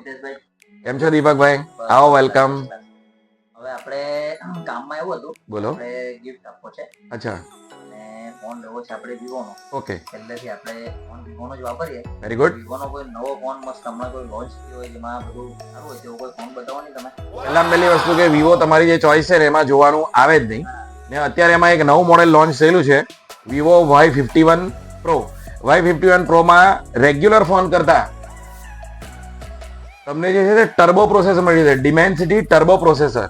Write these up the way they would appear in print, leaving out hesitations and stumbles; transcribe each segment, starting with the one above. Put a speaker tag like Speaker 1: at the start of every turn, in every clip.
Speaker 1: મિતેશભાઈ.
Speaker 2: કેમ છો દીપકભાઈ? આવો, વેલકમ.
Speaker 1: હવે આપણે કામમાં એવું હતું,
Speaker 2: બોલો.
Speaker 1: આપણે ગિફ્ટ આપવો છે
Speaker 2: અચ્છા,
Speaker 1: અને ફોન લેવો છે આપણે વિવોનો.
Speaker 2: ઓકે,
Speaker 1: પહેલેથી આપણે ફોન વિવોનો જ વાપરીએ.
Speaker 2: Very good.
Speaker 1: વિવોનો કોઈ નવો ફોન મસ્ત હમણાં કોઈ લોન્ચ થયો હોય જેમાં બધું સારું હોય તેવો કોઈ ફોન બતાવો નહીં તમે.
Speaker 2: પહેલામાં પહેલી વસ્તુ કે વિવો તમારી જે ચોઈસ છે ને એમાં જોવાનું આવે જ નહીં. ને અત્યારે એમાં એક નવું મોડેલ લોન્ચ થયેલું છે, વિવો Y51 Pro. Y51 પ્રોમાં રેગ્યુલર ફોન કરતા તમને જે છે તે ટર્બો પ્રોસેસર મળી છે, ડિમેન્સિટી ટર્બો પ્રોસેસર.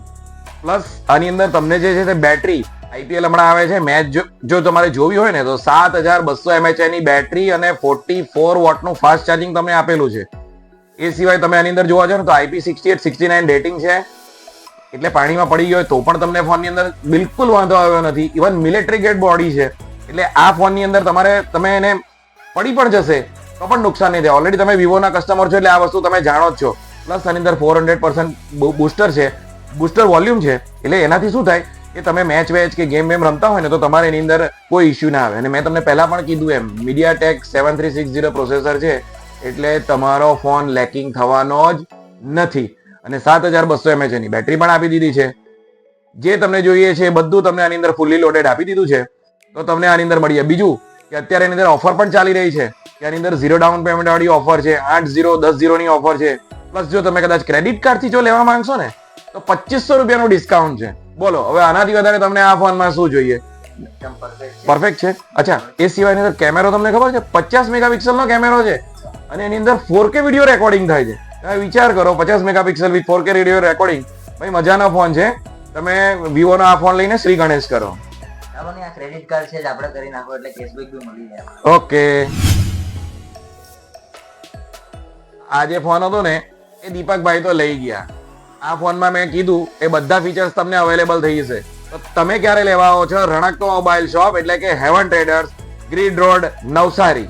Speaker 2: પ્લસ આની અંદર તમને જે છે તે બેટરી, આઈપીએલ હમણાં આવે છે મેચ, જો તમારે જોવી હોય ને તો 7200 mAh ની બેટરી અને 44 વોટનું ફાસ્ટ ચાર્જિંગ તમને આપેલું છે. એ સિવાય તમે આની અંદર જોવા જાવ ને તો IP68 69 રેટિંગ છે, એટલે પાણીમાં પડી ગયો હોય તો પણ તમને ફોનની અંદર બિલકુલ વાંધો આવ્યો નથી. ઇવન મિલિટરી ગ્રેડ બોડી છે, એટલે આ ફોનની અંદર તમે એને પડી પણ જશે તો પણ નુકસાન નહીં થાય. ઓલરેડી તમે વિવોના કસ્ટમર છો એટલે આ વસ્તુ તમે જાણો જ છો. પ્લસ આની અંદર 400% બુસ્ટર છે, બુસ્ટર વોલ્યુમ છે, એટલે એનાથી શું થાય કે તમે મેચ વેચ કે ગેમ વેમ રમતા હોય ને તો તમારે એની અંદર કોઈ ઇશ્યુ ના આવે. અને મેં તમને પહેલા પણ કીધું એમ, MediaTek 7360 પ્રોસેસર છે એટલે તમારો ફોન લેકિંગ થવાનો જ નથી. અને 7200 mAh ની બેટરી પણ આપી દીધી છે. જે તમને જોઈએ છે એ બધું તમને આની અંદર ફુલ્લી લોડેડ આપી દીધું છે, તો તમને આની અંદર મળી જાય. બીજું કે અત્યારે એની અંદર ઓફર પણ ચાલી રહી છે કે આની અંદર 0 ડાઉન પેમેન્ટ વાળી ઓફર છે, 8-0 10-0 ની ઓફર છે. પ્લસ જો તમે કદાચ ક્રેડિટ કાર્ડથી જો લેવા માંગશો ને તો 2500 રૂપિયાનું ડિસ્કાઉન્ટ છે. બોલો હવે આનાથી વધારે તમને આ ફોનમાં શું જોઈએ?
Speaker 1: એકદમ
Speaker 2: પરફેક્ટ છે. અચ્છા, એ સિવાય એની અંદર કેમેરો તમને ખબર છે 50 મેગાપિક્સલનો કેમેરો છે અને એની અંદર 4K વિડીયો રેકોર્ડિંગ થાય છે. તમે વિચાર કરો, 50 megapixel with 4K video recording. ભાઈ મજાનો ફોન છે. તમે વિવોનો આ ફોન લઈને શ્રી ગણેશ કરો.
Speaker 1: ચાલો ને, આ ક્રેડિટ કાર્ડ છે જ આપણે કરી નાખો એટલે કેશબેક બી મળી જાય.
Speaker 2: ઓકે, આ જે ફોન હતો ને એ દીપકભાઈ તો લઈ ગયા. આ ફોનમાં મેં કીધું એ બધા ફીચર્સ તમને અવેલેબલ થઈ જશે. તો તમે ક્યારે લેવા આવો છો? રણકતો મોબાઈલ શોપ એટલે કે heaven traders, grid road, Navsari.